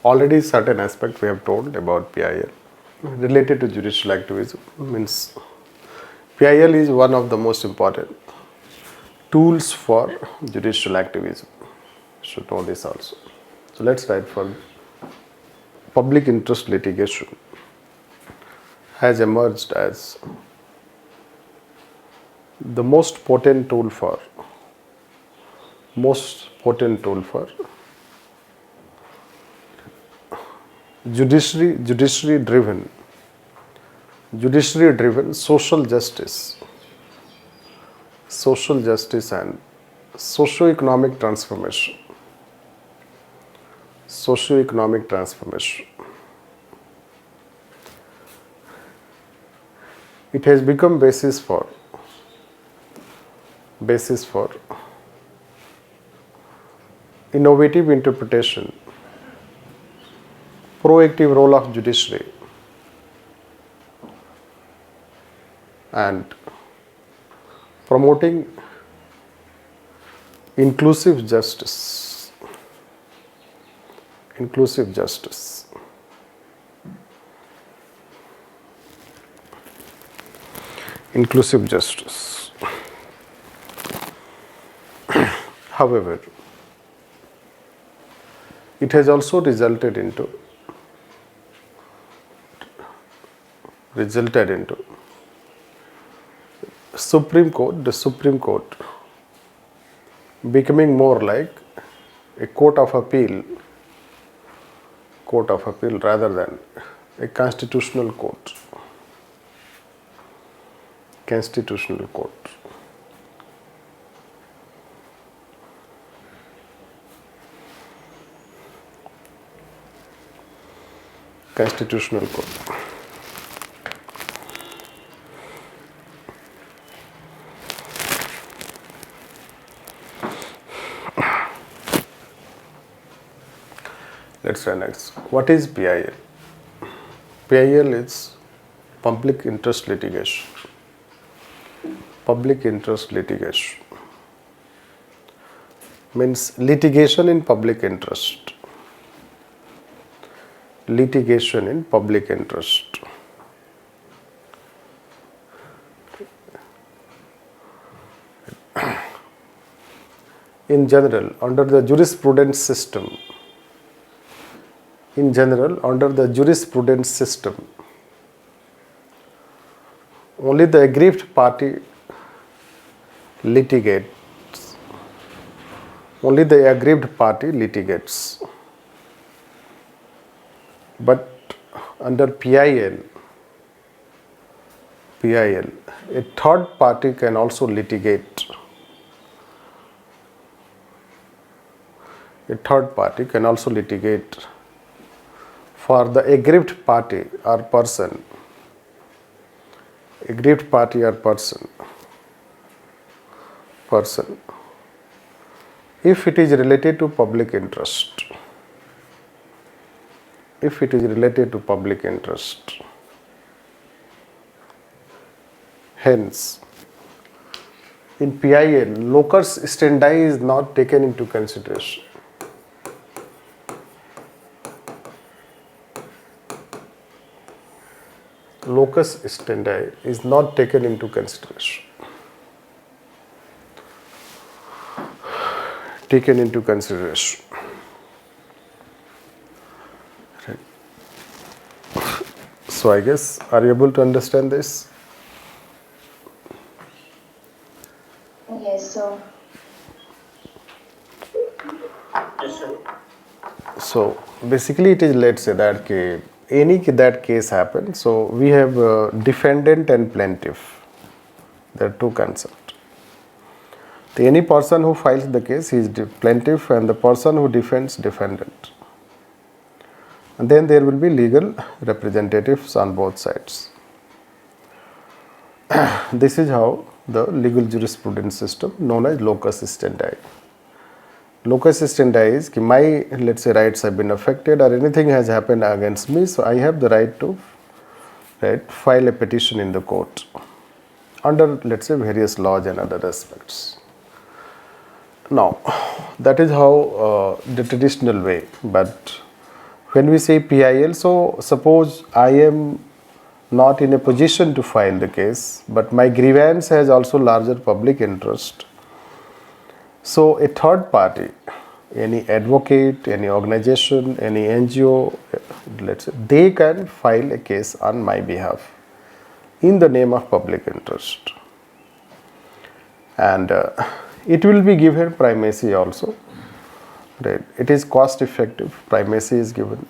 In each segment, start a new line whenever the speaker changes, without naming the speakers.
already certain aspect we have told about PIL related to judicial activism. Means PIL is one of the most important tools for judicial activism. You should know this also. So let's write for public interest litigation has emerged as the most potent tool for judiciary driven social justice and socio-economic transformation. It has become basis for innovative interpretation, proactive role of judiciary, and promoting inclusive justice. However, it has also resulted into the Supreme Court becoming more like a court of appeal rather than a constitutional court. Let's try next. What is PIL? PIL is public interest litigation. Means litigation in public interest. In general, under the jurisprudence system, only the aggrieved party litigates. But under PIL, a third party can also litigate. For the aggrieved party or person, if it is related to public interest. Hence, in PIL, locus standi is not taken into consideration. Locus standi is not taken into consideration. Right. So I guess, are you able to understand this?
Yes, sir.
So basically it is, let's say that that case happened. So we have defendant and plaintiff. There are two concepts. Any person who files the case, he is plaintiff, and the person who defends, defendant. And then there will be legal representatives on both sides. This is how the legal jurisprudence system known as locus standi. Locus standi is my, let's say, rights have been affected or anything has happened against me, so I have the right to file a petition in the court under, let's say, various laws and other aspects. Now, that is how the traditional way, but when we say PIL, so suppose I am not in a position to file the case, but my grievance has also larger public interest. So a third party, any advocate, any organization, any NGO, let's say, they can file a case on my behalf in the name of public interest. And it will be given primacy also. Right. It is cost effective, primacy is given.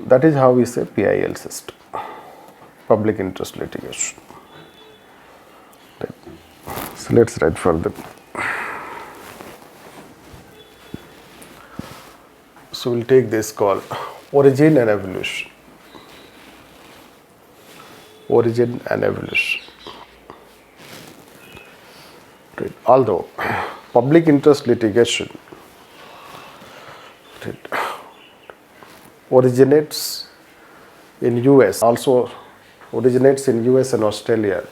That is how we say PIL system, public interest litigation. Right. So let's write further. So we'll take this called origin and evolution. Origin and evolution. Right. Although public interest litigation originates in US, also originates in US and Australia,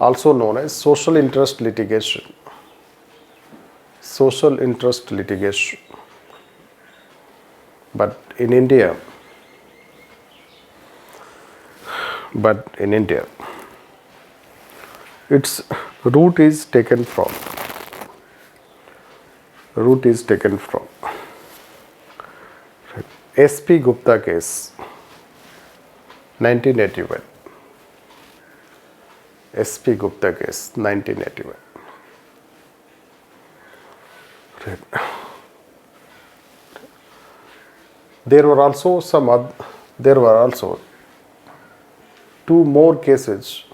also known as social interest litigation. Social interest litigation. But in India, its root is taken from SP Gupta case, 1981. SP Gupta case, 1981. Right. There were also two more cases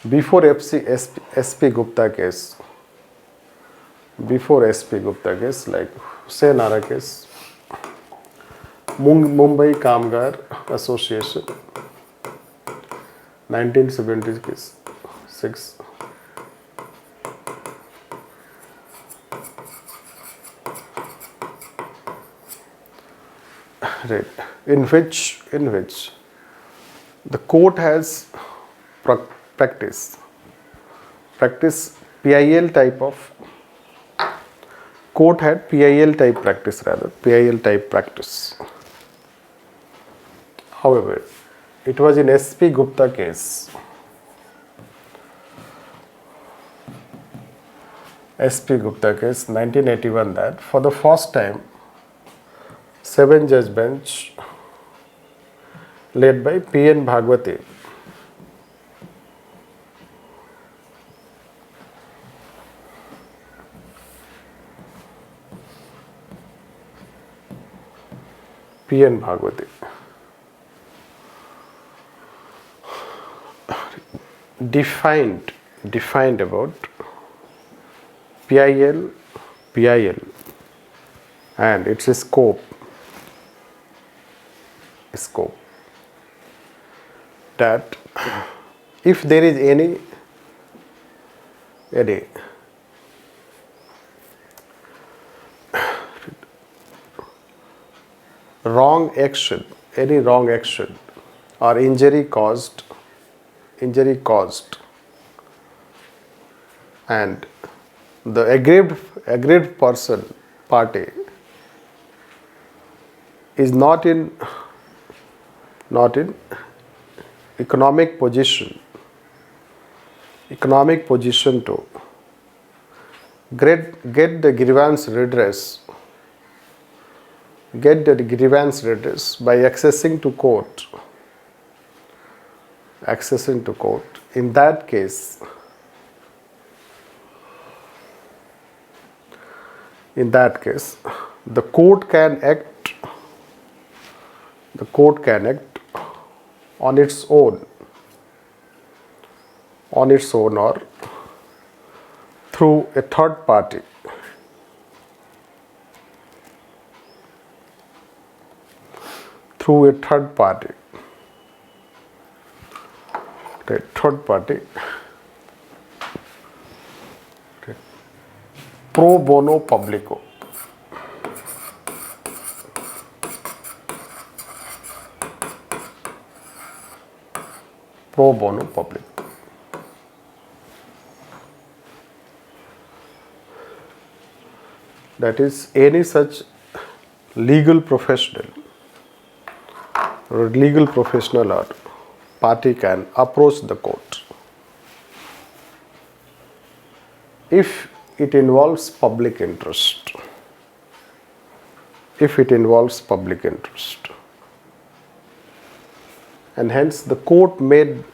before SP Gupta case. Before SP Gupta case, like Hussain Ara case, Mumbai Kamgar Association, 1976. Right. In which the court has practice PIL type of court had PIL type practice. However, it was in SP Gupta case. SP Gupta case, 1981, that for the first time, 7-judge bench led by P.N. Bhagwati defined about PIL and its scope that if there is any wrong action or injury caused and the aggrieved party is not in economic position to get the grievance redress by accessing to court. In that case, the court can act on its own or through a third party. Pro bono publico. Pro bono publico. that is, any such legal professional or legal professional or party can approach the court if it involves public interest. If it involves public interest. And hence the court made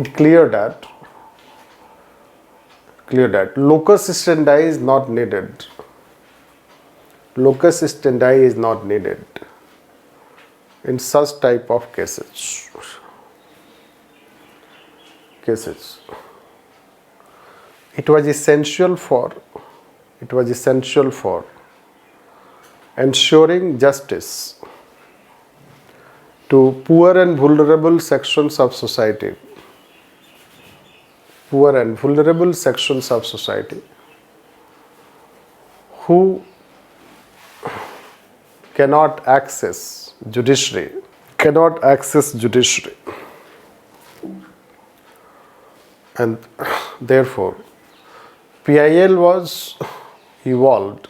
it clear that locus standi is not needed. Locus standi is not needed in such type of cases. It was essential for ensuring justice to poor and vulnerable sections of society. Poor and vulnerable sections of society who cannot access judiciary. And therefore, PIL was evolved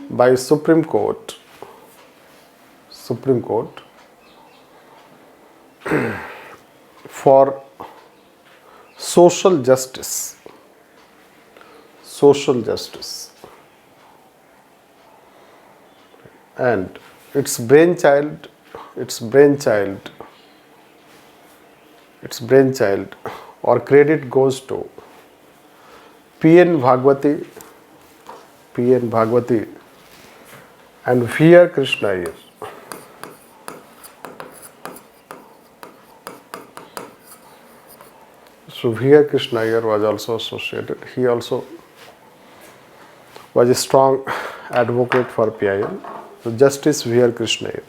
by Supreme Court for social justice. And its brainchild or credit goes to P.N. Bhagwati and V.R. Krishna Iyer. So V.R. Krishna Iyer was also associated. He also was a strong advocate for PIL. So Justice V.R. Krishna Iyer.